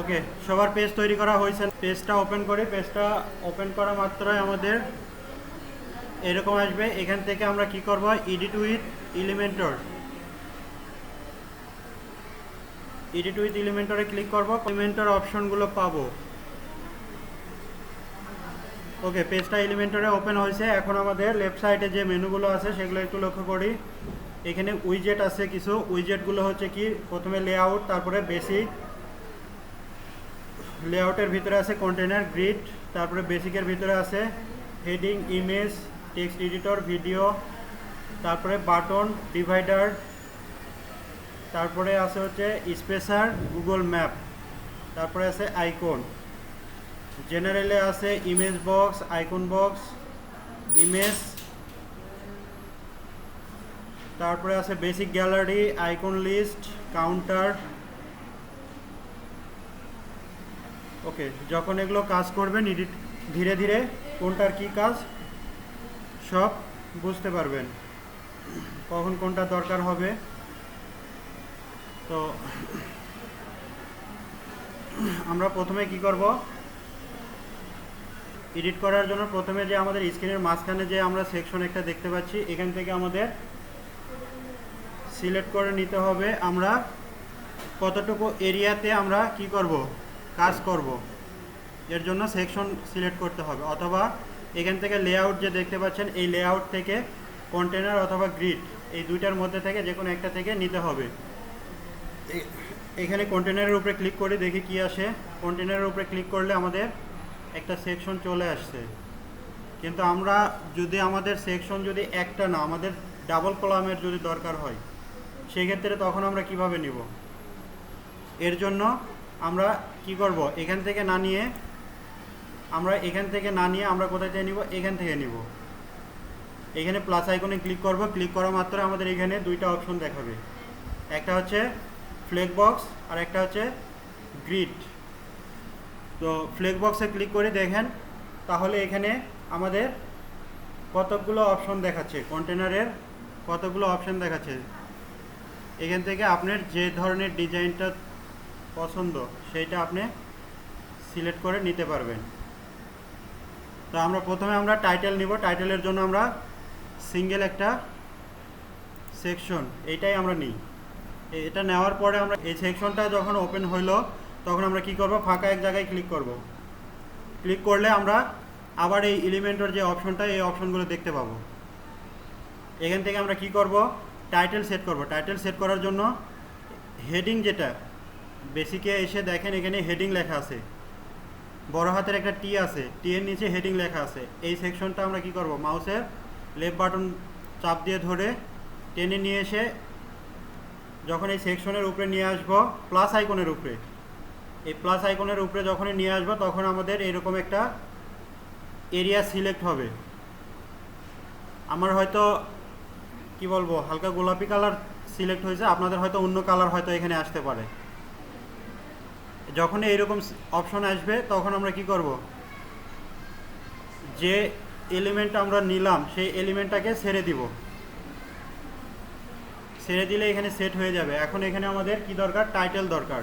ওকে, সবার পেজ তৈরি করা হয়েছে। পেজটা ওপেন করি। পেজটা ওপেন করা মাত্রই আমাদের এরকম আসবে। এখান থেকে আমরা কি করব, edit with Elementor, edit with এলিমেন্টরে ক্লিক করব। এলিমেন্টর অপশনগুলো পাবো। ওকে, পেজটা এলিমেন্টরে ওপেন হয়েছে। এখন আমাদের লেফট সাইডে যে মেনুগুলো আছে সেগুলো একটু লক্ষ্য করি। এখানে উইজেট আছে কিছু। উইজেটগুলো হচ্ছে কি, প্রথমে লেআউট, তারপরে বেসিক। লেআউটের ভিতরে আছে কন্টেনার, গ্রিড, তারপরে বেসিকের ভিতরে আছে heading, image, text editor, video, তারপরে বাটন, ডিভাইডার, তারপরে আছে হচ্ছে স্পেসার, গুগল ম্যাপ, তারপরে আছে আইকন। জেনারেলে আছে image box, icon box, image, তারপরে আছে basic gallery, icon list, counter. Okay, যখন এগুলো কাজ করবেন এডিট, ধীরে ধীরে কোনটার কি কাজ সব বুঝতে পারবেন, কখন কোনটা দরকার হবে। তো আমরা প্রথমে কি করব, এডিট করার জন্য প্রথমে যে আমাদের স্ক্রিনের মাঝখানে যে আমরা সেকশন একটা দেখতে পাচ্ছি, এখান থেকে আমাদের সিলেক্ট করে নিতে হবে আমরা কতটুকু এরিয়াতে আমরা কি করব, কাজ করব। এর জন্য সেকশন সিলেক্ট করতে হবে, অথবা এখান থেকে লেআউট যে দেখতে পাচ্ছেন, এই লেআউট থেকে কন্টেনার অথবা গ্রিড, এই দুইটার মধ্যে থেকে যে কোনো একটা থেকে নিতে হবে। এখানে কন্টেনারের উপরে ক্লিক করে দেখি কি আসে। কন্টেনারের উপরে ক্লিক করলে আমাদের একটা সেকশন চলে আসছে। কিন্তু আমরা যদি আমাদের সেকশন যদি একটা না, আমাদের ডাবল কলামের যদি দরকার হয়, সেক্ষেত্রে তখন আমরা কিভাবে নিব? এর জন্য আমরা কি করব, এখান থেকে না নিয়ে আমরা কোথায় থেকে নিব, এখান থেকে নিব। এখানে প্লাস আইকনে ক্লিক করব। ক্লিক করা মাত্র আমাদের এখানে দুইটা অপশন দেখাবে, একটা হচ্ছে ফ্লেগ বক্স আর একটা হচ্ছে গ্রিড। তো ফ্লেগ বক্সে ক্লিক করে দেখেন, তাহলে এখানে আমাদের কতগুলো অপশন দেখাচ্ছে, কন্টেনারের কতগুলো অপশন দেখাচ্ছে। এখান থেকে আপনার যে ধরনের ডিজাইনটা পছন্দ সেইটা আপনি সিলেক্ট করে নিতে পারবেন। তো আমরা প্রথমে টাইটেল নিব। টাইটেলের জন্য আমরা সিঙ্গেল একটা সেকশন এইটাই আমরা নিই। এটা নেওয়ার পরে আমরা এই সেকশনটা যখন ওপেন হইলো, তখন আমরা কি করব, ফাঁকা এক জায়গায় ক্লিক করব। ক্লিক করলে আমরা আবার এই এলিমেন্টের যে অপশনটা, এই অপশনগুলো দেখতে পাবো। এখান থেকে আমরা কি করব, টাইটেল সেট করব। টাইটেল সেট করার জন্য হেডিং, যেটা বেসিকে এসে দেখেন এখানে হেডিং লেখা আছে, বড় হাতের একটা টি আছে, টি এর নিচে হেডিং লেখা আছে। এই সেকশনটা আমরা কি করব, মাউসের লেফট বাটন চাপ দিয়ে ধরে টেনে নিয়ে এসে যখন এই সেকশনের উপরে নিয়ে আসব, প্লাস আইকনের উপরে, এই প্লাস আইকনের উপরে যখনই নিয়ে আসবো, তখন আমাদের এরকম একটা এরিয়া সিলেক্ট হবে। আমার হয়তো কি বলবো, হালকা গোলাপি কালার সিলেক্ট হয়েছে, আপনাদের হয়তো অন্য কালার হয়তো এখানে আসতে পারে। যখন এইরকম অপশন আসবে, তখন আমরা কি করব, যে এলিমেন্ট আমরা নিলাম সেই এলিমেন্টটাকে ছেড়ে দিব। ছেড়ে দিলে এখানে সেট হয়ে যাবে। এখন এখানে আমাদের কি দরকার, টাইটেল দরকার।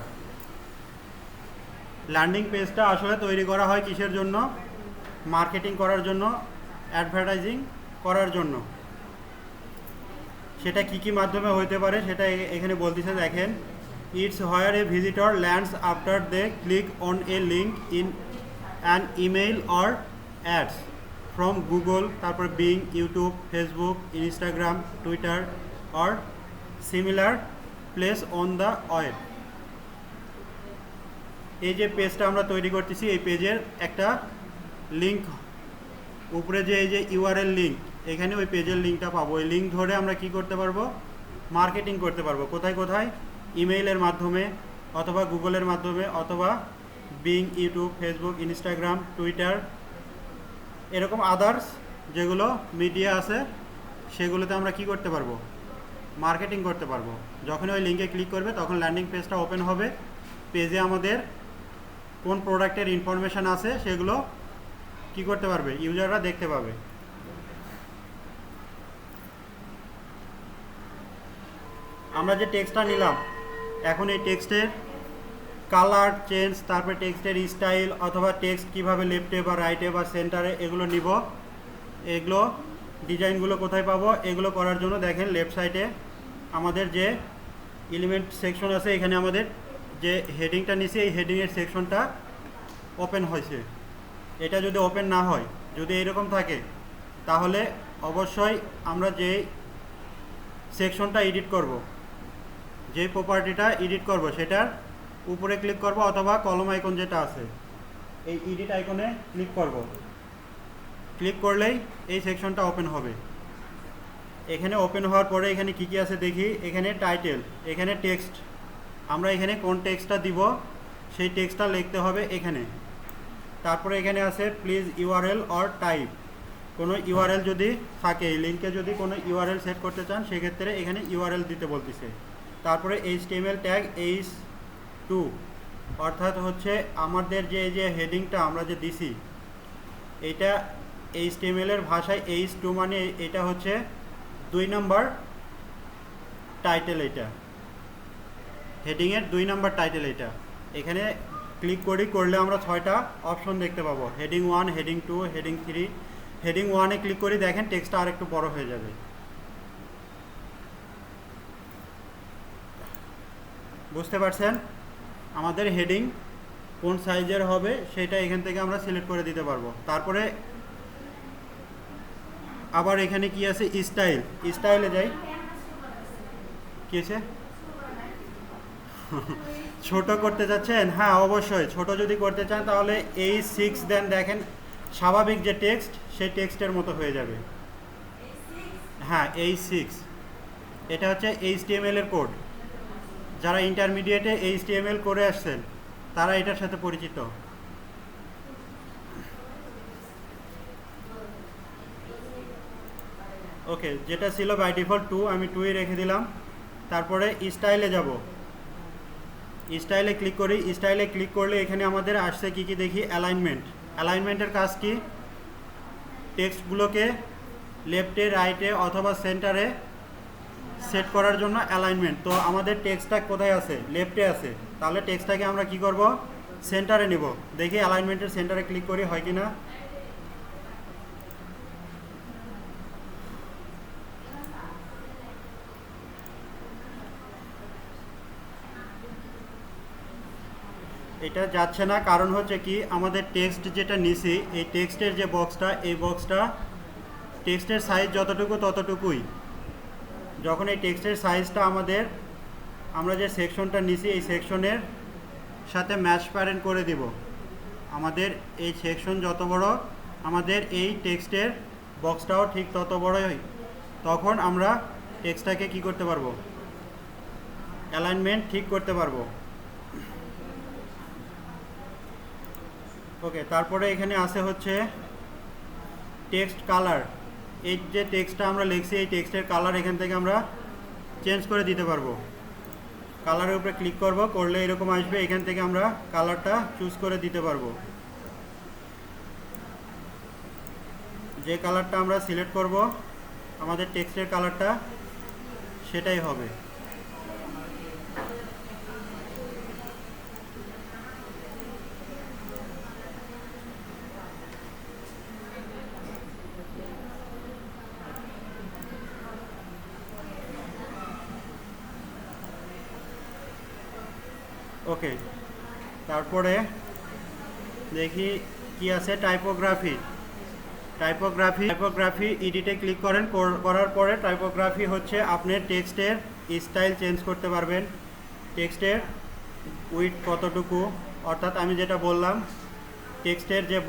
ল্যান্ডিং পেজটা আসলে তৈরি করা হয় কিসের জন্য, মার্কেটিং করার জন্য, অ্যাডভার্টাইজিং করার জন্য। সেটা কি কি মাধ্যমে হইতে পারে সেটা এখানে বলতেছে, দেখেন। It's where a visitor lands after they click on a link in an email or ads from Google, তারপর Bing, YouTube, Facebook, Instagram, Twitter or similar place on the web. এই যে পেজটা আমরা তৈরি করতেছি, এই পেজের একটা লিঙ্ক, উপরে যে এই যে ইউআরএল লিঙ্ক, এখানে ওই পেজের লিঙ্কটা পাবো। ওই লিঙ্ক ধরে আমরা কি করতে পারবো, মার্কেটিং করতে পারবো। কোথায় কোথায়, ইমেইলের মাধ্যমে, অথবা গুগলের মাধ্যমে, অথবা being, YouTube, Facebook, Instagram, Twitter, এরকম আদার্স যেগুলো মিডিয়া আছে, সেগুলোতে আমরা কি করতে পারবো, মার্কেটিং করতে পারবো। যখন ওই লিঙ্কে ক্লিক করবে, তখন ল্যান্ডিং পেজটা ওপেন হবে। পেজে আমাদের কোন প্রোডাক্টের ইনফরমেশান আছে সেগুলো কি করতে পারবে, ইউজাররা দেখতে পাবে। আমরা যে টেক্সটটা নিলাম, এখন এই টেক্সটের কালার চেঞ্জ, তারপরে টেক্সটের স্টাইল অথবা টেক্সট কীভাবে লেফটে বা রাইটে বা সেন্টারে এগুলো নিব, এগুলো ডিজাইনগুলো কোথায় পাবো, এগুলো করার জন্য দেখেন লেফট সাইডে আমাদের যে এলিমেন্ট সেকশন আছে, এখানে আমাদের যে হেডিংটা নিছি এই হেডিংয়ের সেকশনটা ওপেন হয়েছে। এটা যদি ওপেন না হয়, যদি এরকম থাকে, তাহলে অবশ্যই আমরা যে সেকশনটা এডিট করব, যে প্রপার্টিটা এডিট করব সেটার উপরে ক্লিক করব অথবা কলম আইকন যেটা আছে এই এডিট আইকনে ক্লিক করব। ক্লিক করলেই এই সেকশনটা ওপেন হবে। এখানে ওপেন হওয়ার পরে এখানে কি কি আছে দেখি। এখানে টাইটেল, এখানে টেক্সট, আমরা এখানে কোন টেক্সটটা দিব সেই টেক্সটটা লিখতে হবে এখানে। তারপরে এখানে আছে প্লিজ ইউআরএল অর টাইপ, কোনো ইউআরএল যদি থাকে, এই লিঙ্কে যদি কোনো ইউআরএল সেট করতে চান সেক্ষেত্রে এখানে ইউআরএল দিতে বলতেছে। তারপরে HTML ট্যাগ H2, অর্থাৎ হচ্ছে আমাদের যে হেডিংটা আমরা যে দিছি এটা HTML এর ভাষায় H2 মানে এটা হচ্ছে 2 নাম্বার টাইটেল, এটা হেডিংয়ের 2 নাম্বার টাইটেল। এটা এখানে ক্লিক করলে আমরা 6টা অপশন দেখতে পাবো, হেডিং 1, হেডিং 2, হেডিং 3। হেডিং 1-এ ক্লিক করি, দেখেন টেক্সটটা আর একটু বড় হয়ে যাবে। বুঝতে পারছেন? আমাদের হেডিং কোন সাইজের হবে সেটা এখান থেকে আমরা সিলেক্ট করে দিতে পারবো। তারপরে আবার এখানে কি আছে, স্টাইল, স্টাইলে যাই। কি আছে? ছোট করতে চাচ্ছেন? হ্যাঁ অবশ্যই, ছোট যদি করতে চান তাহলে H6 দেন, দেখেন স্বাভাবিক যে টেক্সট সেই টেক্সটের মতো হয়ে যাবে। হ্যাঁ H6, এটা হচ্ছে HTML এর কোড। যারা ইন্টারমিডিয়েটে HTML করে আসছেন তারা এটার সাথে পরিচিত। ওকে, যেটা ছিল বাই ডিফল্ট 2, আমি 2-ই রেখে দিলাম। তারপরে স্টাইলে যাব, স্টাইলে ক্লিক করি। স্টাইলে ক্লিক করলে এখানে আমাদের আসছে কি কি দেখি, অ্যালাইনমেন্ট। অ্যালাইনমেন্টের কাজ কি, টেক্সটগুলোকে লেফটে রাইটে অথবা সেন্টারে সেট করার জন্য অ্যালাইনমেন্ট। তো আমাদের টেক্সটটা কোথায় আছে, লেফটে আছে, তাহলে টেক্সটটাকে আমরা কি করব, সেন্টারে নিব। দেখি অ্যালাইনমেন্টের সেন্টারে ক্লিক করি হয় কি না। এটা যাচ্ছে না, কারণ হচ্ছে কি আমাদের টেক্সট যেটা নিছি এই টেক্সটের যে বক্সটা, এই বক্সটা টেক্সটের সাইজ যতটুকু ততটুকুই। যখন এই টেক্সটের সাইজটা আমরা যে সেকশনটা নিছি এই সেকশনের সাথে ম্যাচ প্যারেন্ট করে দিব, আমাদের এই সেকশন যত বড় আমাদের এই টেক্সটের বক্সটাও ঠিক তত বড়ই, তখন আমরা টেক্সটটাকে কি করতে পারবো, অ্যালাইনমেন্ট ঠিক করতে পারবো। ওকে, তারপরে এখানে আছে হচ্ছে টেক্সট কালার। এই যে টেক্সটটা আমরা লিখছি এই টেক্সটের কালার এখান থেকে আমরা চেঞ্জ করে দিতে পারবো। কালারের উপরে ক্লিক করব, করলে এরকম আসবে, এখান থেকে আমরা কালারটা চুজ করে দিতে পারবো। যে কালারটা আমরা সিলেক্ট করব আমাদের টেক্সটের কালারটা সেটাই হবে। ওকে, তারপরে দেখি কি আছে, টাইপোগ্রাফি। টাইপোগ্রাফি এডিটে ক্লিক করার পরে টাইপোগ্রাফি হচ্ছে আপনার টেক্সটের স্টাইল চেঞ্জ করতে পারবেন, টেক্সটের উইথ কতটুকু, অর্থাৎ আমি যেটা বললাম টেক্সটের যে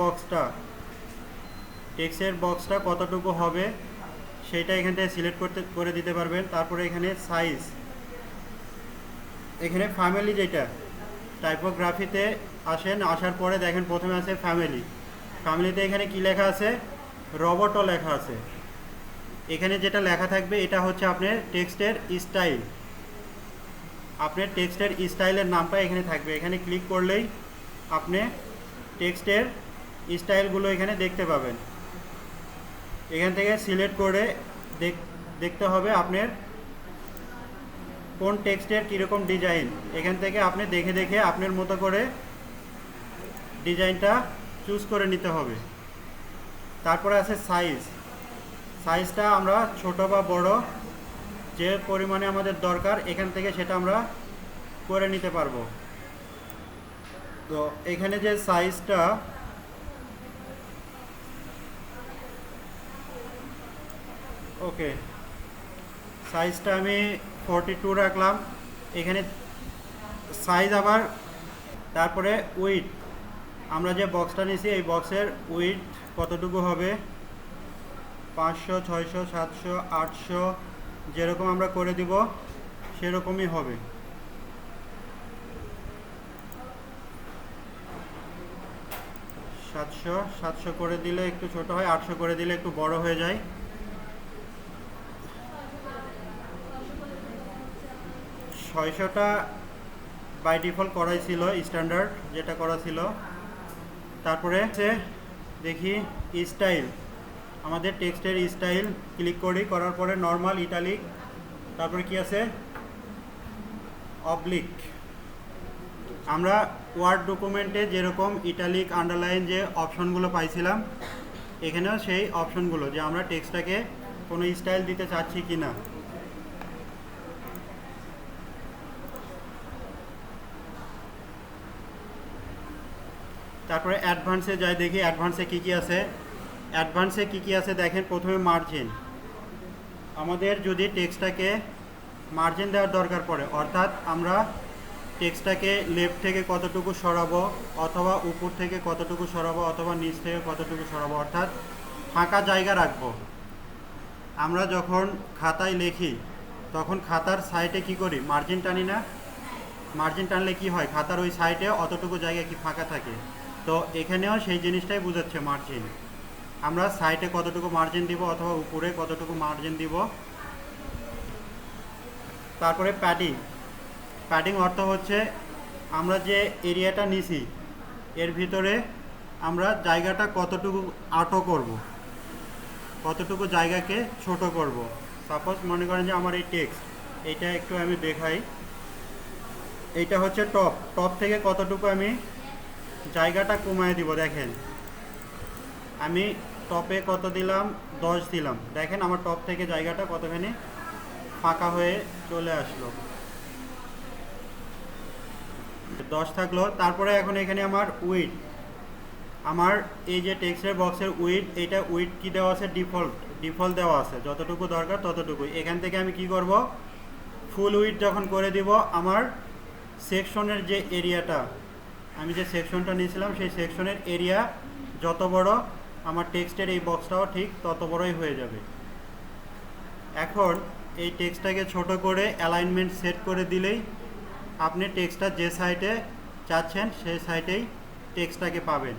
টেক্সটের বক্সটা কতটুকু হবে সেটা এখান থেকে সিলেক্ট করে দিতে পারবেন। তারপরে এখানে সাইজ, এখানে ফ্যামিলি, যেটা টাইপোগ্রাফিতে আসার পরে দেখেন প্রথমে আছে ফ্যামিলিতে এখানে কি লেখা আছে, রোবটও লেখা আছে। এখানে যেটা লেখা থাকবে এটা হচ্ছে আপনার টেক্সটের স্টাইল, আপনার টেক্সটের স্টাইলের নামটা এখানে থাকবে। এখানে ক্লিক করলেই আপনি টেক্সটের স্টাইলগুলো এখানে দেখতে পাবেন। এখান থেকে সিলেক্ট করে দেখতে হবে আপনার কোন টেক্সটের কীরকম ডিজাইন, এখান থেকে আপনি দেখে দেখে আপনার মতো করে ডিজাইনটা চুজ করে নিতে হবে। তারপরে আছে সাইজ। সাইজটা আমরা ছোট বা বড় যে পরিমাণে আমাদের দরকার এখান থেকে সেটা আমরা করে নিতে পারবো। তো এখানে যে সাইজটা, ওকে, সাইজটা আমি 42 রাখলাম এখানে সাইজ। আবার তারপরে উইথ, আমরা যে বক্সটা নিয়েছি এই বক্সের উইথ কতটুকু হবে, 500, 600, 700, 800 যেরকম আমরা করে দিব সেরকমই হবে। সাতশো করে দিলে একটু ছোট হয়, 800 করে দিলে একটু বড় হয়ে যায়। 600টা বাই ডিফল্ট করাই ছিল, স্ট্যান্ডার্ড যেটা করা ছিল। তারপরে দেখি স্টাইল, আমাদের টেক্সটের স্টাইল ক্লিক করি, করার পরে নর্মাল, ইটালিক, তারপরে কি আছে অবলিক। আমরা ওয়ার্ড ডকুমেন্টে যেরকম ইটালিক, আন্ডারলাইন যে অপশনগুলো পাইছিলাম এখানেও সেই অপশনগুলো, যে আমরা টেক্সটটাকে কোনো স্টাইল দিতে চাচ্ছি কি না। তারপরে অ্যাডভান্সে যাই, দেখি অ্যাডভান্সে কী কী আছে। অ্যাডভান্সে কী কী আছে দেখেন, প্রথমে মার্জিন। আমাদের যদি টেক্সটটাকে মার্জিন দেওয়ার দরকার পড়ে, অর্থাৎ আমরা টেক্সটটাকে লেফট থেকে কতটুকু সরাবো, অথবা উপর থেকে কতটুকু সরাবো, অথবা নিচ থেকে কতটুকু সরাবো, অর্থাৎ ফাঁকা জায়গা রাখবো। আমরা যখন খাতায় লিখি তখন খাতার সাইডে কি করি, মার্জিন টানি না? মার্জিন টানলে কি হয়, খাতার ওই সাইডে অতটুকু জায়গা কি ফাঁকা থাকে। তো এখানেও সেই জিনিসটাই বোঝাচ্ছে মার্জিন। আমরা সাইডে কতটুকু মার্জিন দিব অথবা উপরে কতটুকু মার্জিন দিব। তারপরে প্যাডিং। প্যাডিং অর্থ হচ্ছে আমরা যে এরিয়াটা নিছি এর ভিতরে আমরা জায়গাটা কতটুকু আটো করব, কতটুকু জায়গাকে ছোট করব। সাপোজ মনে করেন যে আমার এই টেক্সট, এইটা একটু আমি দেখাই। এইটা হচ্ছে টপ, টপ থেকে কতটুকু আমি জায়গাটা কমায় দিব। দেখেন আমি টপে কত দিলাম, 10 দিলাম। দেখেন আমার টপ থেকে জায়গাটা কতখানি ফাঁকা হয়ে চলে আসলো, 10 থাকলো। তারপরে এখন এখানে আমার উইড, আমার এই যে টেক্সটের বক্সের উইড, এইটা উইড কি দেওয়া আছে, ডিফল্ট দেওয়া আছে, যতটুকু দরকার ততটুকুই। এখান থেকে আমি কি করব, ফুল উইড যখন করে দিব, আমার সেকশনের যে এরিয়াটা, আমি যে সেকশনটা নিয়েছিলাম সেই সেকশনের এরিয়া যত বড়, আমার টেক্সটের এই বক্সটাও ঠিক তত বড়ই হয়ে যাবে। এখন এই টেক্সটটাকে ছোট করে অ্যালাইনমেন্ট সেট করে দিলেই আপনি টেক্সটটা যে সাইডে চাচ্ছেন সেই সাইডেই টেক্সটটাকে পাবেন।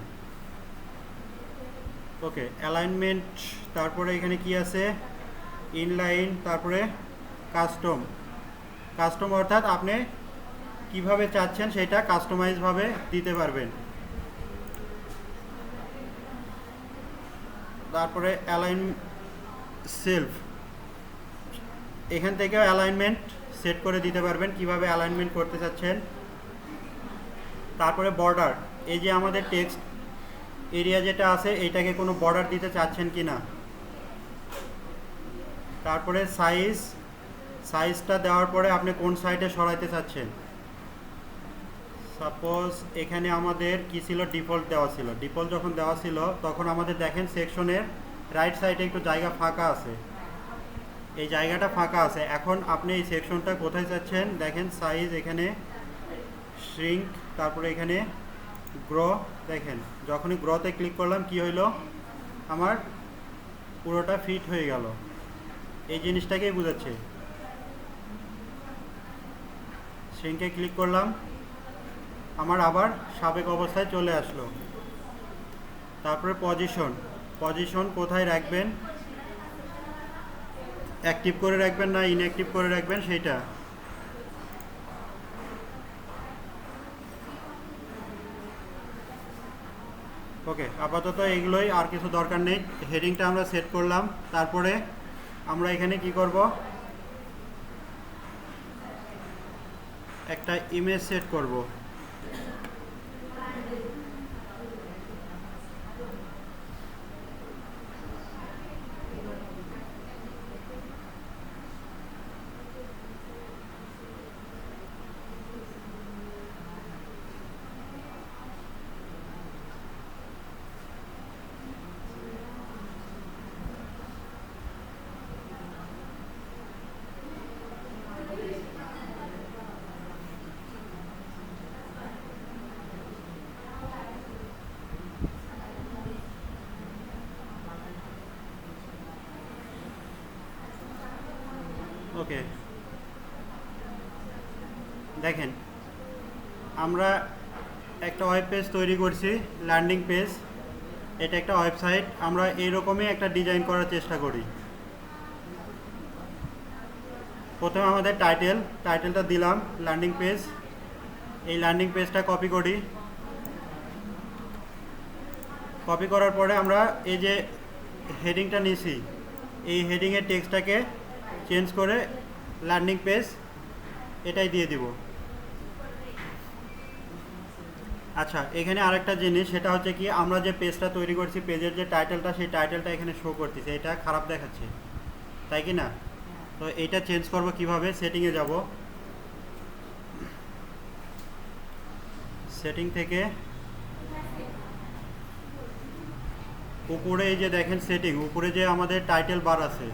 ওকে, অ্যালাইনমেন্ট। তারপরে এখানে কি আছে, ইনলাইন, তারপরে কাস্টম। কাস্টম অর্থাৎ আপনি কিভাবে চাচ্ছেন সেটা কাস্টমাইজভাবে দিতে পারবেন। তারপরে অ্যালাইন সেলফ, এখান থেকেও অ্যালাইনমেন্ট সেট করে দিতে পারবেন কিভাবে অ্যালাইনমেন্ট করতে চাচ্ছেন। তারপরে বর্ডার, এই যে আমাদের টেক্সট এরিয়া যেটা আছে এইটাকে কোনো বর্ডার দিতে চাচ্ছেন কি না। তারপরে সাইজ, সাইজটা দেওয়ার পরে আপনি কোন সাইডে সরাইতে চাচ্ছেন। সাপোজ এখানে আমাদের কি ছিল, ডিফল্ট দেওয়া ছিল। ডিফল্ট যখন দেওয়া ছিল তখন আমাদের দেখেন সেকশনের রাইট সাইডে একটু জায়গা ফাঁকা আছে, এই জায়গাটা ফাঁকা আছে। এখন আপনি এই সেকশনটা কোথায় চাচ্ছেন, দেখেন সাইজ, এখানে শ্রিঙ্ক, তারপরে এখানে গ্রো। দেখেন যখনই গ্রোতে ক্লিক করলাম কি হইলো, আমার পুরোটা ফিট হয়ে গেল। এই জিনিসটাকেই বোঝাচ্ছে। শ্রিঙ্কে ক্লিক করলাম, আমার আবার সাবেক অবস্থায় চলে আসলো। তারপরে পজিশন, পজিশন কোথায় রাখবেন, অ্যাক্টিভ করে রাখবেন না ইনঅ্যাক্টিভ করে রাখবেন সেইটা। ওকে, আপাতত এগুলোই, আর কিছু দরকার নেই। হেডিংটা আমরা সেট করলাম। তারপরে আমরা এখানে কি করব, একটা ইমেজ সেট করব। ওকে, দেখেন আমরা একটা ওয়েব পেজ তৈরি করছি, ল্যান্ডিং পেজ। এটা একটা ওয়েবসাইট, আমরা এইরকমই একটা ডিজাইন করার চেষ্টা করি। প্রথমে আমাদের টাইটেলটা দিলাম ল্যান্ডিং পেজ। এই ল্যান্ডিং পেজটা কপি করি। কপি করার পরে আমরা এই যে হেডিংটা নিয়েছি, এই হেডিংয়ের টেক্সটটাকে চেঞ্জ করে ল্যান্ডিং পেজ এটাই দিয়ে দিব। আচ্ছা, এখানে আরেকটা জিনিস, সেটা হচ্ছে কি, আমরা যে পেজটা তৈরি করছি, পেজের যে টাইটেলটা, সেই টাইটেলটা এখানে শো করতেছে, এটা খারাপ দেখাচ্ছে, তাই কি না? তো এইটা চেঞ্জ করব কিভাবে? সেটিংয়ে যাব, সেটিং থেকে উপরে এই যে দেখেন সেটিং, উপরে যে আমাদের টাইটেল বার আছে,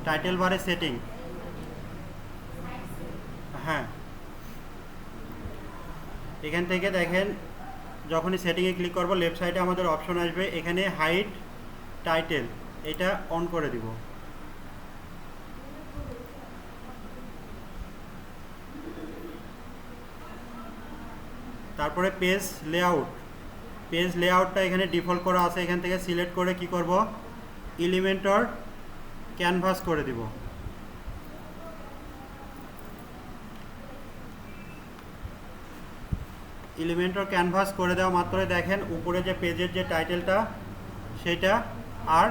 টাইটেল বারে সেটিং, হ্যাঁ, এখান থেকে দেখেন যখনই সেটিংয়ে ক্লিক করব, লেফট সাইডে আমাদের অপশন আসবে, এখানে হাইড টাইটেল, এটা অন করে দিব। তারপরে পেজ লেআউটটা এখানে ডিফল্ট করা আছে, এখান থেকে সিলেক্ট করে কি করব, এলিমেন্টর ক্যানভাস করে দিব। এলিমেন্টর ক্যানভাস করে দেওয়া মাত্রই দেখেন উপরে যে পেজের যে টাইটেলটা সেটা আর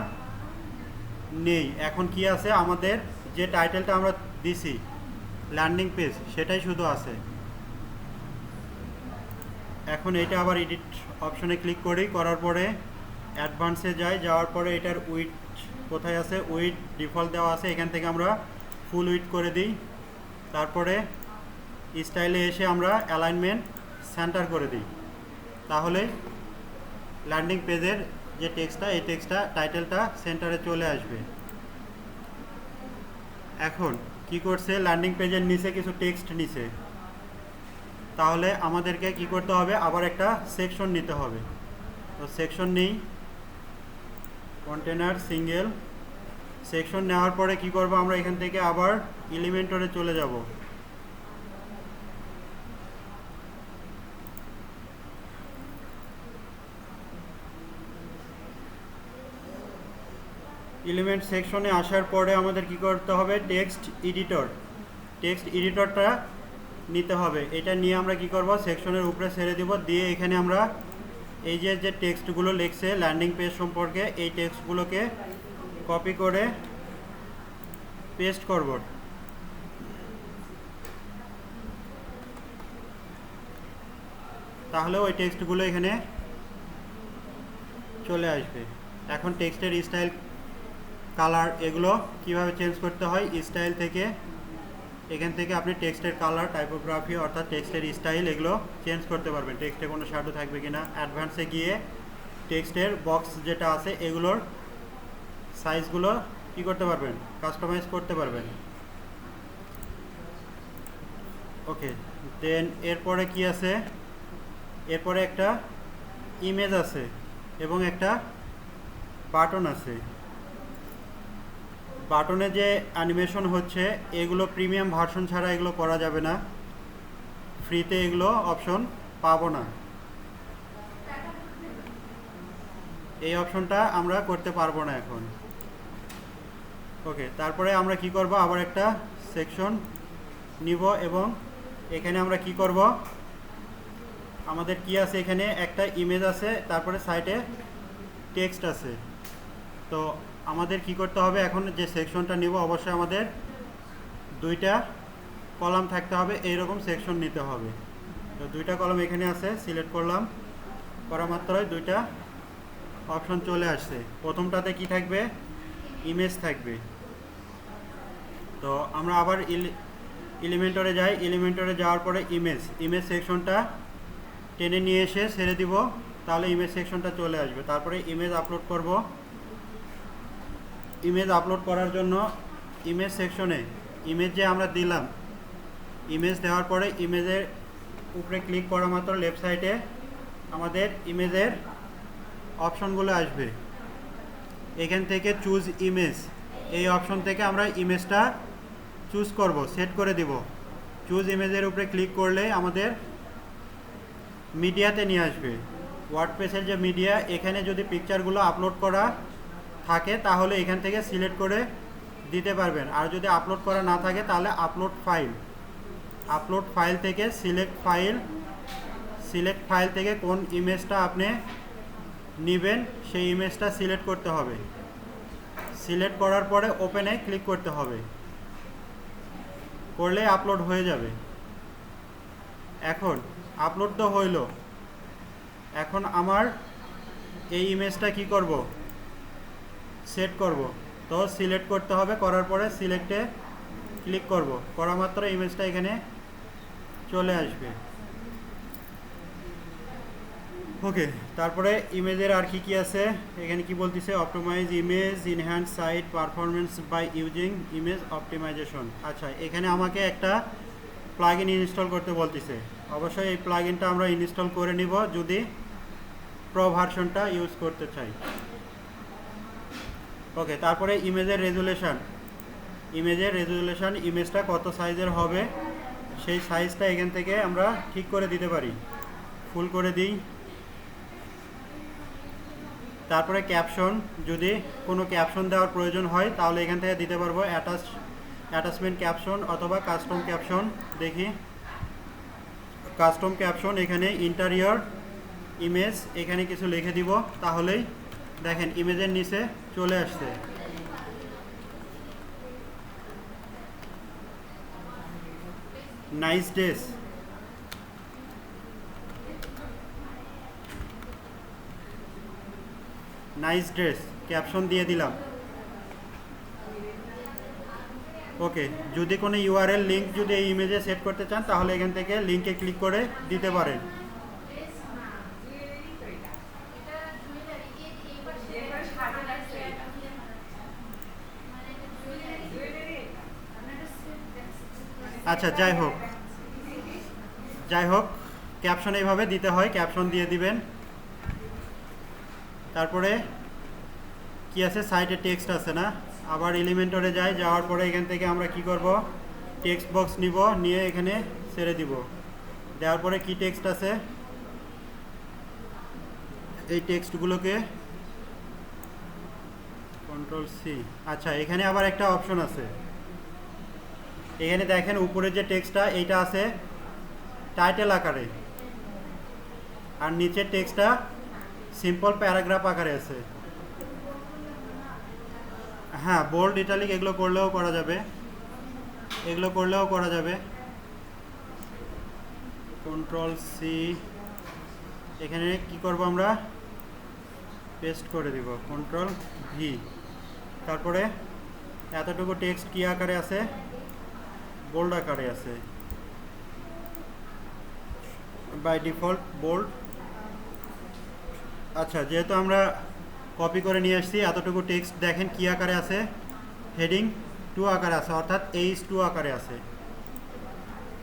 নেই। এখন কি আছে, আমাদের যে টাইটেলটা আমরা দিছি ল্যান্ডিং পেজ, সেটাই শুধু আছে। এখন এটা আবার এডিট অপশনে ক্লিক করি, করার পরে অ্যাডভান্সে যাওয়ার পরে এটার উইড কোথায় আছে, উইড ডিফল্ট দেওয়া আছে, এখান থেকে আমরা ফুল উইড করে দিই। তারপরে স্টাইলে এসে আমরা অ্যালাইনমেন্ট সেন্টার করে দিই, তাহলে ল্যান্ডিং পেজের যে টেক্সটটা, এই টেক্সটটা টাইটেলটা সেন্টারে চলে আসবে। এখন কি করছে, ল্যান্ডিং পেজের নিচে কিছু টেক্সট নিচে, তাহলে আমাদেরকে কি করতে হবে, আবার একটা সেকশন নিতে হবে। তো সেকশন নেই, কন্টেনার সিঙ্গেল সেকশন নেওয়ার পরে কি করব, আমরা এখান থেকে আবার এলিমেন্টরে চলে যাব। এলিমেন্ট সেকশনে আসার পরে আমাদের কি করতে হবে, টেক্সট এডিটরটা নিতে হবে। এটা নিয়ে আমরা কি করব, সেকশনের উপরে ছেড়ে দিব, দিয়ে এখানে আমরা এই যে টেক্সটগুলো লিখছে ল্যান্ডিং পেজ সম্পর্কে, এই টেক্সটগুলোকে কপি করে পেস্ট করব। তাহলে ওই টেক্সটগুলো এখানে চলে আসবে। এখন টেক্সটের স্টাইল, কালার, এগুলো কিভাবে চেঞ্জ করতে হয়, স্টাইল থেকে এখান থেকে আপনি টেক্সটের কালার, টাইপোগ্রাফি অর্থাৎ টেক্সটের স্টাইল, এগুলো চেঞ্জ করতে পারবেন। টেক্সটে কোনো শ্যাডো থাকবে কিনা, অ্যাডভান্সে গিয়ে টেক্সটের বক্স যেটা আছে এগুলোর সাইজগুলো কি করতে পারবেন, কাস্টমাইজ করতে পারবেন। ওকে, দেন এরপরে কি আছে, এরপরে একটা ইমেজ আছে এবং একটা বাটন আছে। বাটনে যে অ্যানিমেশন হচ্ছে, এগুলো প্রিমিয়াম ভার্সন ছাড়া এগুলো করা যাবে না, ফ্রিতে এগুলো অপশন পাবো না, এই অপশনটা আমরা করতে পারবো না এখন। ওকে, তারপরে আমরা কি করব, আবার একটা সেকশন নিব এবং এখানে আমরা কি করব, আমাদের কি আছে, এখানে একটা ইমেজ আছে, তারপরে সাইডে টেক্সট আছে। তো আমাদের কি করতে হবে, এখন যে সেকশনটা নিব, অবশ্যই আমাদের দুইটা কলাম থাকতে হবে, এইরকম সেকশন নিতে হবে। তো দুইটা কলাম এখানে আছে, সিলেক্ট করলাম, করা মাত্রই দুইটা অপশন চলে আসছে। প্রথমটাতে কি থাকবে, ইমেজ থাকবে। তো আমরা আবার এলিমেন্টরে যাই, এলিমেন্টরে যাওয়ার পরে ইমেজ সেকশনটা টেনে নিয়ে এসে ছেড়ে দিব, তাহলে ইমেজ সেকশনটা চলে আসবে। তারপরে ইমেজ আপলোড করব। ইমেজ আপলোড করার জন্য ইমেজ সেকশনে ইমেজ যে আমরা দিলাম, ইমেজ দেওয়ার পরে ইমেজের উপরে ক্লিক করা মাত্র লেফট সাইডে আমাদের ইমেজের অপশনগুলো আসবে। এখান থেকে চুজ ইমেজ, এই অপশন থেকে আমরা ইমেজটা চুজ করব, সেট করে দিব। চুজ ইমেজের উপরে ক্লিক করলে আমাদের মিডিয়াতে নিয়ে আসবে। ওয়ার্ডপ্রেসের যে মিডিয়া, এখানে যদি পিকচারগুলো আপলোড করা থাকে তাহলে এখান থেকে সিলেক্ট করে দিতে পারবেন। আর যদি আপলোড করা না থাকে তাহলে আপলোড ফাইল থেকে সিলেক্ট ফাইল থেকে কোন ইমেজটা আপনি নেবেন সেই ইমেজটা সিলেক্ট করতে হবে। সিলেক্ট করার পরে ওপেনে ক্লিক করতে হবে, করলে আপলোড হয়ে যাবে। এখন আপলোড তো হইল, এখন আমার এই ইমেজটা কি করব, সেট করব। তো সিলেক্ট করতে হবে, করার পরে সিলেক্টে ক্লিক করব, করা মাত্র ইমেজটা এখানে চলে আসবে। ওকে, তারপরে ইমেজের আর কি আছে এখানে কি বলতেছে, optimise image, enhance site performance by using image optimisation. আচ্ছা, এখানে আমাকে একটা প্লাগইন ইনস্টল করতে বলতেছে। অবশ্যই এই প্লাগইনটা আমরা ইনস্টল করে নিব যদি প্রো ভার্সনটা ইউজ করতে চাই। ওকে, তারপরে ইমেজের রেজুলেশন, ইমেজটা কত সাইজের হবে সেই সাইজটা এখান থেকে আমরা ঠিক করে দিতে পারি, ফুল করে দিই। তারপরে ক্যাপশন, যদি কোনো ক্যাপশন দেওয়ার প্রয়োজন হয় তাহলে এখান থেকে দিতে পারবো, অ্যাটাচমেন্ট ক্যাপশন অথবা কাস্টম ক্যাপশন। দেখি, কাস্টম ক্যাপশন, এখানে ইন্টেরিয়র ইমেজ, এখানে কিছু লিখে দিব, তাহলেই দেখেন ইমেজের নিচে চলে আসছে। নাইস ড্রেস, ক্যাপশন দিয়ে দিলাম। ওকে, যদি কোনো ইউআরএল লিঙ্ক যদি এই ইমেজে সেট করতে চান তাহলে এখান থেকে লিঙ্কে ক্লিক করে দিতে পারেন। আচ্ছা, যাই হোক ক্যাপশন এইভাবে দিতে হয়, ক্যাপশন দিয়ে দিবেন। তারপরে কি আছে, সাইটে টেক্সট আছে না, আবার এলিমেন্টরে যাওয়ার পরে এখান থেকে আমরা কি করব, টেক্সট বক্স নিব, নিয়ে এখানে ছেড়ে দিব। দেওয়ার পরে কি টেক্সট আছে, এই টেক্সটগুলোকে Ctrl+C। আচ্ছা, এখানে আবার একটা অপশন আছে, এখানে দেখেন উপরে যে টেক্সটটা এইটা আছে টাইটেল আকারে, আর নিচের টেক্সটটা সিম্পল প্যারাগ্রাফ আকারে আছে। হ্যাঁ, বোল্ড, ইটালিক এগুলো করলেও করা যাবে। Ctrl+C, এখানে কি করব, আমরা পেস্ট করে দিব, Ctrl+V। তারপরে এতটুকু টেক্সট কি আকারে আছে, বোল্ড আকারে আছে, বাই ডিফল্ট বোল্ড। আচ্ছা, যেহেতু আমরা কপি করে নিয়ে আসছি, এতটুকু টেক্সট দেখেন কি আকারে আছে, হেডিং 2 আকারে আছে, অর্থাৎ H2 আকারে আছে।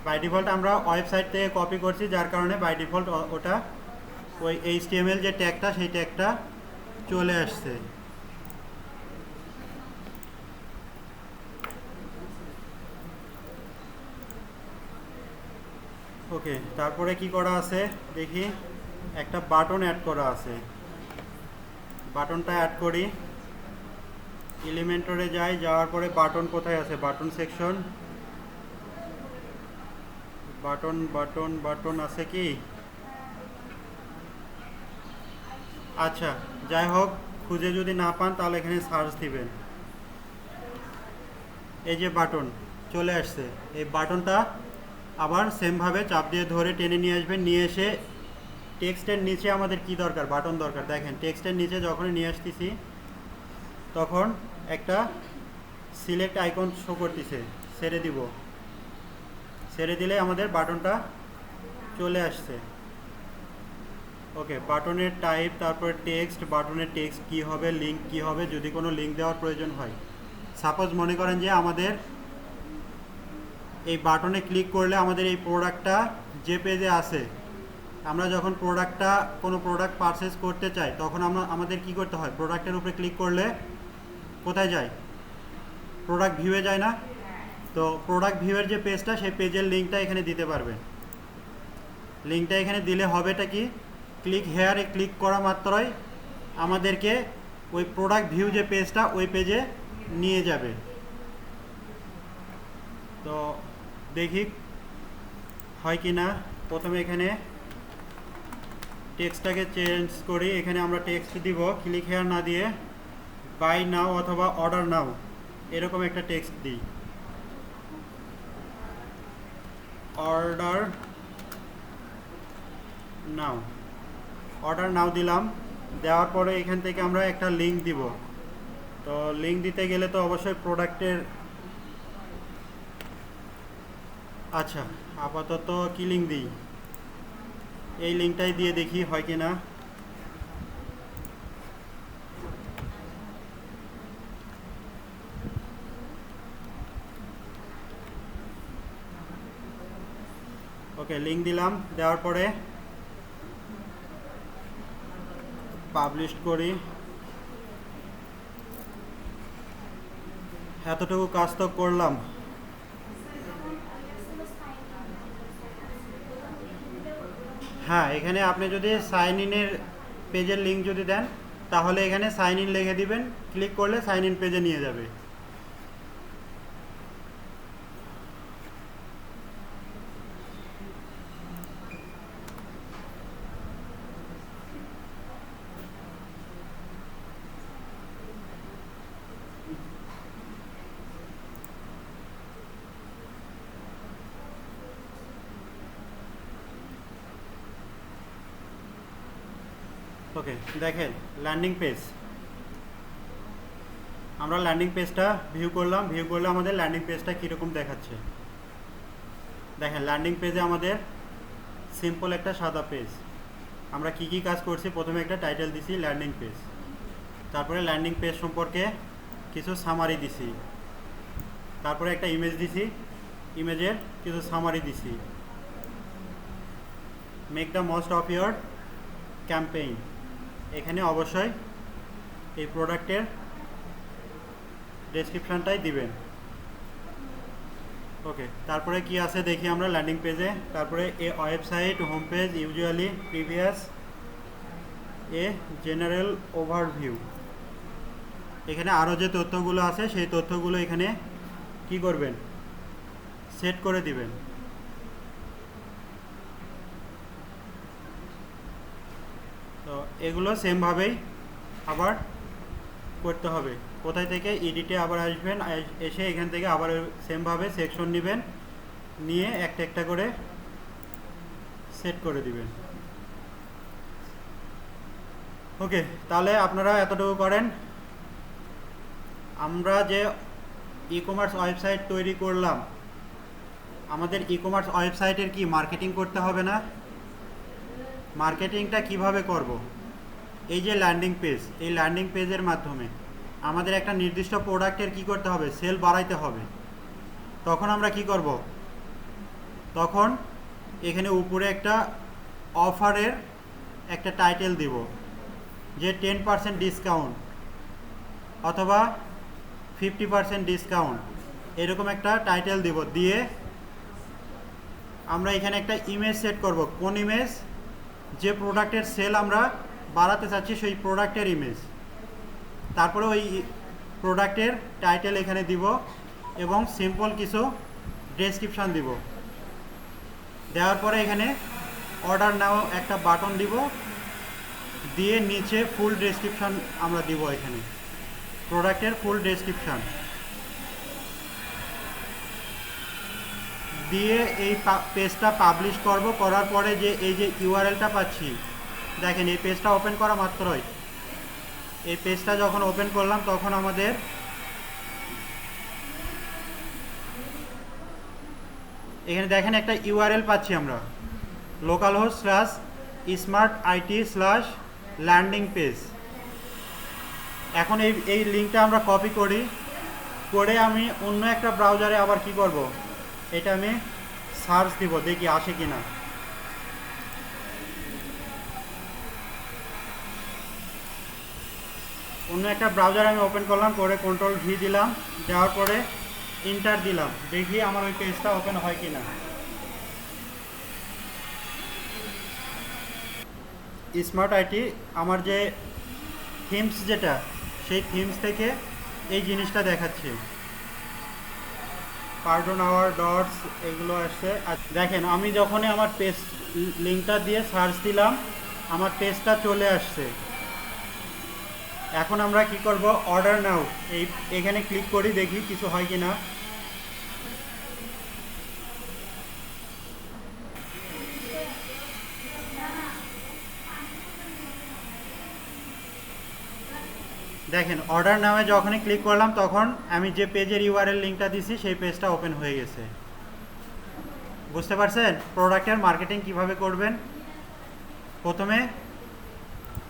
বাই ডিফল্ট আমরা ওয়েবসাইট থেকে কপি করছি, যার কারণে বাই ডিফল্ট ওটা ওই HTML যে ট্যাগটা সেই ট্যাগটা চলে আসছে। ওকে, তারপরে কি করা আছে দেখি, একটা বাটন অ্যাড করা আছে, বাটনটা অ্যাড করি। এলিমেন্টরে যাওয়ার পরে বাটন কোথায় আছে, বাটন সেকশন, বাটন আছে কি, আচ্ছা যাই হোক, খুঁজে যদি না পান তাহলে এখানে সার্চ দিবেন। এই যে বাটন, চলে আসছে। এই বাটনটা আবার সেমভাবে চাপ দিয়ে ধরে টেনে নিয়ে আসবেন, নিয়ে এসে টেক্সটের নিচে আমাদের কি দরকার, বাটন দরকার। দেখেন টেক্সটের নিচে যখনই নিয়ে আসতেছি তখন একটা সিলেক্ট আইকন শো করতেছে, ছেড়ে দিব, ছেড়ে দিলে আমাদের বাটনটা চলে আসছে। ওকে, বাটনের টাইপ, তারপরে টেক্সট, বাটনের টেক্সট কি হবে, লিঙ্ক কি হবে, যদি কোনো লিঙ্ক দেওয়ার প্রয়োজন হয়। সাপোজ মনে করেন যে আমাদের এই বাটনে ক্লিক করলে আমাদের এই প্রোডাক্টটা যে পেজে আছে, আমরা যখন কোনো প্রোডাক্ট পারচেস করতে চাই তখন আমাদের কি করতে হয়, প্রোডাক্টের উপরে ক্লিক করলে কোথায় যায়, প্রোডাক্ট ভিউয়ে যায় না? তো প্রোডাক্ট ভিউয়ের যে পেজটা, সেই পেজের লিঙ্কটা এখানে দিতে পারবেন। লিঙ্কটা এখানে দিলে হবেটা কি, ক্লিক হেয়ারে ক্লিক করা মাত্রই আমাদেরকে ওই প্রোডাক্ট ভিউ যে পেজটা, ওই পেজে নিয়ে যাবে। তো দেখি হয় কি না। প্রথমে এখানে টেক্সটটাকে চেঞ্জ করি, এখানে আমরা টেক্সট দিব, ক্লিক হেয়ার না দিয়ে বাই নাও অথবা অর্ডার নাও এরকম একটা টেক্সট দিই। অর্ডার নাও দিলাম। দেওয়ার পরে এখান থেকে আমরা একটা লিঙ্ক দিব। তো লিঙ্ক দিতে গেলে তো অবশ্যই প্রোডাক্টের, আচ্ছা আপাতত কি লিঙ্ক দিই, এই লিঙ্কটাই দিয়ে দেখি হয় কি না। ওকে, লিঙ্ক দিলাম, দেওয়ার পরে পাবলিশ করি। এতটুকু কাজ তো করলাম। হ্যাঁ, এখানে আপনি যদি সাইন ইনের পেজের লিঙ্ক যদি দেন তাহলে এখানে সাইন ইন লিখে দিবেন, ক্লিক করলে সাইন ইন পেজে নিয়ে যাবে। ওকে, দেখেন ল্যান্ডিং পেজ, আমরা ল্যান্ডিং পেজটা ভিউ করলে আমাদের ল্যান্ডিং পেজটা কীরকম দেখাচ্ছে। দেখেন ল্যান্ডিং পেজে আমাদের সিম্পল একটা সাদা পেজ। আমরা কি কি কাজ করছি, প্রথমে একটা টাইটেল দিছি ল্যান্ডিং পেজ, তারপরে ল্যান্ডিং পেজ সম্পর্কে কিছু সামারি দিছি, তারপরে একটা ইমেজ দিছি, ইমেজের কিছু সামারি দিছি। Make the most of your campaign, এখানে অবশ্যই এই প্রোডাক্টের ডেসক্রিপশানটাই দিবেন। ওকে, তারপরে কি আছে দেখি আমরা ল্যান্ডিং পেজে। তারপরে এ website home page usually previous a general overview, এখানে আরও যে তথ্যগুলো আছে সেই তথ্যগুলো এখানে কি করবেন, সেট করে দিবেন। তো এগুলো সেমভাবেই আবার করতে হবে। কোথায় থেকে, এডিটে আবার আসবেন, এসে এখান থেকে আবার সেমভাবে সেকশন নেবেন, নিয়ে একটা একটা করে সেট করে দিবেন। ওকে, তাহলে আপনারা এতটুকু করেন। আমরা যে ই কমার্স ওয়েবসাইট তৈরি করলাম, আমাদের ই কমার্স ওয়েবসাইটের কি মার্কেটিং করতে হবে না? মার্কেটিংটা কিভাবে করব? এই যে ল্যান্ডিং পেজ, এই ল্যান্ডিং পেজের মাধ্যমে আমাদের একটা নির্দিষ্ট প্রোডাক্টের কি করতে হবে, সেল বাড়াইতে হবে। তখন আমরা কি করব, তখন এখানে উপরে একটা অফারের একটা টাইটেল দিব, যে 10% ডিসকাউন্ট অথবা 50% ডিসকাউন্ট, এরকম একটা টাইটেল দিব। দিয়ে আমরা এখানে একটা ইমেজ সেট করব, কোন ইমেজ, যে প্রোডাক্টের সেল আমরা বাড়াতে চাচ্ছি সেই প্রোডাক্টের ইমেজ। তারপরে ওই প্রোডাক্টের টাইটেল এখানে দিব এবং সিম্পল কিছু ডেসক্রিপশান দিব। দেওয়ার পরে এখানে অর্ডার নাও একটা বাটন দিব, দিয়ে নিচে ফুল ডেসক্রিপশান আমরা দিব, এখানে প্রোডাক্টের ফুল ডেসক্রিপশান। দিয়ে এই পেজটা পাবলিশ করব, করার পরে যে এই যে ইউআরএলটা পাচ্ছি, দেখেন এই পেজটা ওপেন করা মাত্রই, এই পেজটা যখন ওপেন করলাম তখন আমাদের এখানে দেখেন একটা ইউআরএল পাচ্ছি আমরা, localhost/smartit/landing page। এখন এই লিঙ্কটা আমরা কপি করি, করে আমি অন্য একটা ব্রাউজারে আবার কি করব, এটা আমি সার্চ দিব, দেখি আসে কিনা। অন্য একটা ব্রাউজার আমি ওপেন করলাম, করে Ctrl+V দিলাম, দেওয়ার পরে এন্টার দিলাম, দেখি আমার ওই পেজটা ওপেন হয় কিনা। স্মার্ট আইটি আমার যে থিমস যেটা, সেই থিমস থেকে এই জিনিসটা দেখাচ্ছে, পার্ডন আওয়ার ডটস এগুলো আসছে। আর দেখেন আমি যখনই আমার পেজ লিঙ্কটা দিয়ে সার্চ দিলাম, আমার পেজটা চলে আসছে। এখন আমরা কি করব, অর্ডার নাও এখানে ক্লিক করি, দেখি কিছু হয় কি না। দেখেন অর্ডার নামে যখনই ক্লিক করলাম তখন আমি যে পেজের ইউআরএল লিঙ্কটা দিছি সেই পেজটা ওপেন হয়ে গেছে। বুঝতে পারছেন প্রোডাক্টের মার্কেটিং কিভাবে করবেন? প্রথমে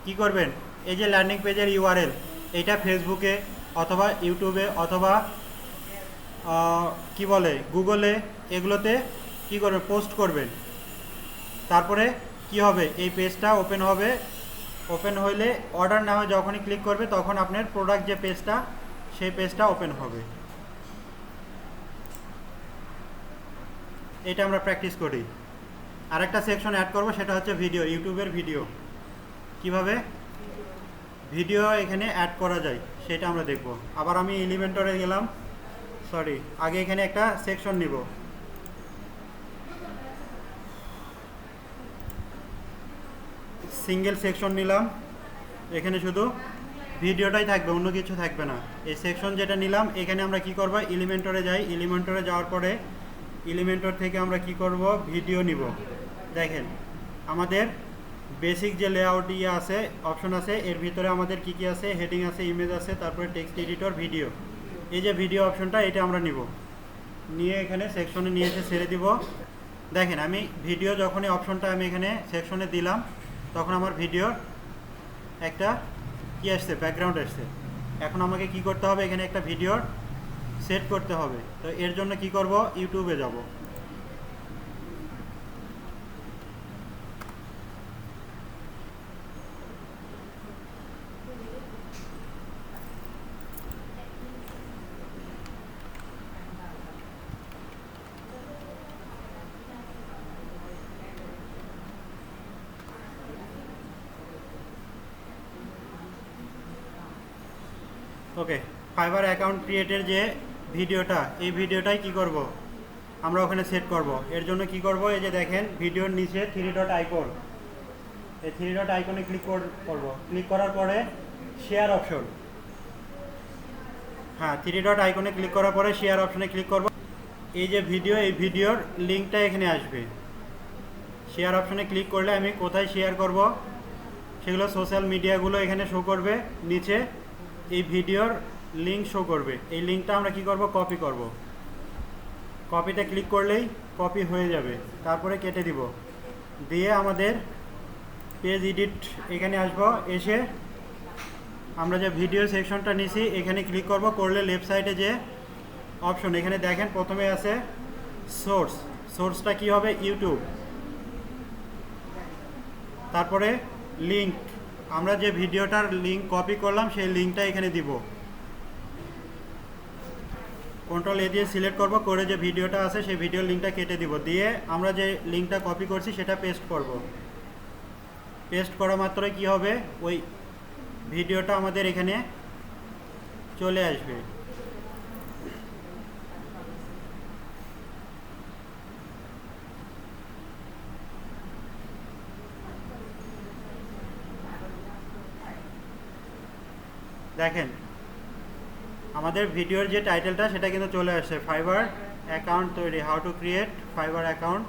কি করবেন, এই যে ল্যান্ডিং পেজের ইউআরএল, এইটা ফেসবুকে অথবা ইউটিউবে অথবা কি বলে গুগলে, এগুলোতে কি করবেন, পোস্ট করবেন। তারপরে কি হবে, এই পেজটা ওপেন হবে, ওপেন হইলে অর্ডার নামে যখনই ক্লিক করবে তখন আপনার প্রোডাক্ট যে পেজটা, সেই পেজটা ওপেন হবে। এটা আমরা প্র্যাকটিস করি। আরেকটা সেকশন অ্যাড করব, সেটা হচ্ছে ভিডিও, ইউটিউবের ভিডিও, কিভাবে ভিডিও এখানে অ্যাড করা যায় সেটা আমরা দেখব। আবার আমি এলিমেন্টরে গেলাম, সরি আগে এখানে একটা সেকশন নিব, সিঙ্গেল সেকশন নিলাম, এখানে শুধু ভিডিওটাই থাকবে, অন্য কিছু থাকবে না। এই সেকশন যেটা নিলাম, এখানে আমরা কি করব, এলিমেন্টরে যাই, এলিমেন্টরে যাওয়ার পরে এলিমেন্টর থেকে আমরা কি করব, ভিডিও নিব। দেখেন আমাদের বেসিক যে লেআউট আছে, অপশন আছে, এর ভিতরে আমাদের কি কি আছে, হেডিং আছে, ইমেজ আছে, তারপরে টেক্সট এডিটর, ভিডিও। এই যে ভিডিও অপশনটা, এটা আমরা নিব, নিয়ে এখানে সেকশনে নিয়ে এসে ছেড়ে দিব। দেখেন আমি ভিডিও যখন এই অপশনটা আমি এখানে সেকশনে দিলাম, তখন আমার ভিডিওর একটা কি আসছে, ব্যাকগ্রাউন্ড আসছে। এখন আমাকে কি করতে হবে, এখানে একটা ভিডিওর সেট করতে হবে। তো এর জন্য কি করব, ইউটিউবে যাব, ওকে। ফাইবার অ্যাকাউন্ট ক্রিয়েটের যে ভিডিওটা, এই ভিডিওটাই কি করব, আমরা ওখানে সেট করব। এর জন্য কি করব, এই যে দেখেন ভিডিওর নিচে 3 ডট আইকন, এই 3 ডট আইকনে ক্লিক করব। ক্লিক করার পরে শেয়ার অপশন, হ্যাঁ 3 ডট আইকনে ক্লিক করার পরে শেয়ার অপশনে ক্লিক করব। এই যে ভিডিও, এই ভিডিওর লিঙ্কটা এখানে আসবে। শেয়ার অপশনে ক্লিক করলে আমি কোথায় শেয়ার করব, সেগুলো সোশ্যাল মিডিয়াগুলো এখানে শো করবে, নিচে এই ভিডিওর লিঙ্ক শো করবে। এই লিঙ্কটা আমরা কি করব, কপি করব। কপিতে ক্লিক করলেই কপি হয়ে যাবে, তারপরে কেটে দিব, দিয়ে আমাদের পেজ এডিট এখানে আসব। এসে আমরা যে ভিডিও সেকশনটা নিছি এখানে ক্লিক করব, করলে লেফট সাইডে যে অপশন, এখানে দেখেন প্রথমে আছে সোর্স, সোর্সটা কি হবে, ইউটিউব। তারপরে লিঙ্ক, আমরা যে ভিডিওটার লিঙ্ক কপি করলাম সেই লিঙ্কটা এখানে দিব। Ctrl+A দিয়ে সিলেক্ট করব, করে যে ভিডিওটা আছে সেই ভিডিওর লিঙ্কটা কেটে দিব, দিয়ে আমরা যে লিঙ্কটা কপি করছি সেটা পেস্ট করব। পেস্ট করা মাত্রই কি হবে, ওই ভিডিওটা আমাদের এখানে চলে আসবে। দেখেন আমাদের ভিডিওর যে টাইটেলটা সেটা কিন্তু চলে আসছে, ফাইবার অ্যাকাউন্ট তৈরি, how to create fibre account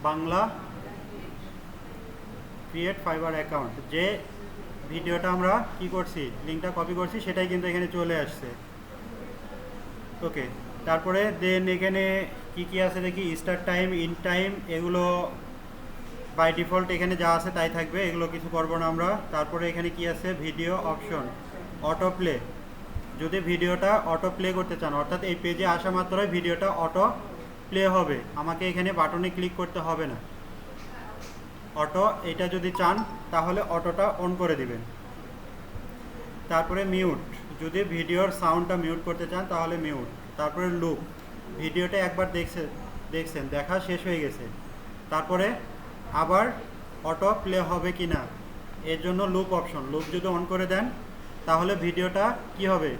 Bangla, create fibre account. যে ভিডিওটা আমরা কি করছি, লিঙ্কটা কপি করছি, সেটাই কিন্তু এখানে চলে আসছে। ওকে, তারপরে দেন এখানে কি কি আছে দেখি, স্টার্ট টাইম, ইন টাইম, এগুলো বাই ডিফল্ট এখানে যা আছে তাই থাকবে, এগুলো কিছু করবো না আমরা। তারপরে এখানে কি আছে, ভিডিও অপশন, অটো প্লে। যদি ভিডিওটা অটো প্লে করতে চান, অর্থাৎ এই পেজে আসা মাত্রই ভিডিওটা অটো প্লে হবে, আমাকে এখানে বাটনে ক্লিক করতে হবে না। অটো এটা যদি চান তাহলে অটোটা অন করে দিবেন। তারপরে মিউট, যদি ভিডিওর সাউন্ডটা মিউট করতে চান তাহলে মিউট। তারপরে লুপ, ভিডিওটা একবার দেখছেন, দেখা শেষ হয়ে গেছে, তারপরে আবার অটো প্লে হবে কি না এর জন্য লুপ অপশন, লুপ যদি অন করে দেন তাহলে ভিডিওটা কি হবে,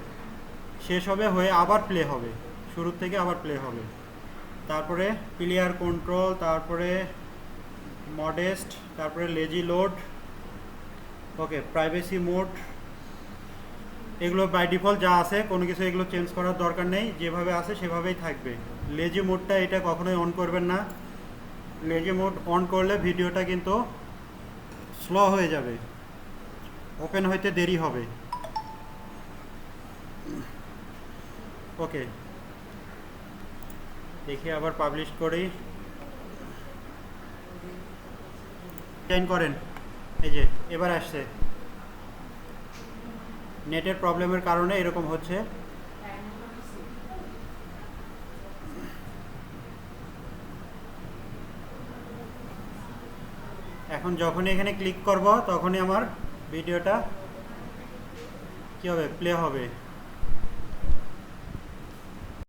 শেষ হবে, হয়ে আবার প্লে হবে, শুরু থেকে আবার প্লে হবে। তারপরে ক্লিয়ার কন্ট্রোল, তারপরে মডেস্ট, তারপরে লেজি লোড, ওকে, প্রাইভেসি মোড, এগুলো বাই ডিফল্ট যা আছে, কোনো কিছু এগুলো চেঞ্জ করার দরকার নেই, যেভাবে আছে সেভাবেই থাকবে। লেজি মোডটা এটা কখনোই অন করবেন না, লেজি মোড অন করলে ভিডিওটা কিন্তু স্লো হয়ে যাবে, ওপেন হইতে দেরি হবে। ওকে, দেখি আবার পাবলিশ করি, চেঞ্জ করেন, এই যে এবার আসছে। নেটের প্রবলেমের কারণে এরকম হচ্ছে। এখন যখনই এখানে ক্লিক করব তখনই আমার ভিডিওটা কি হবে, প্লে হবে।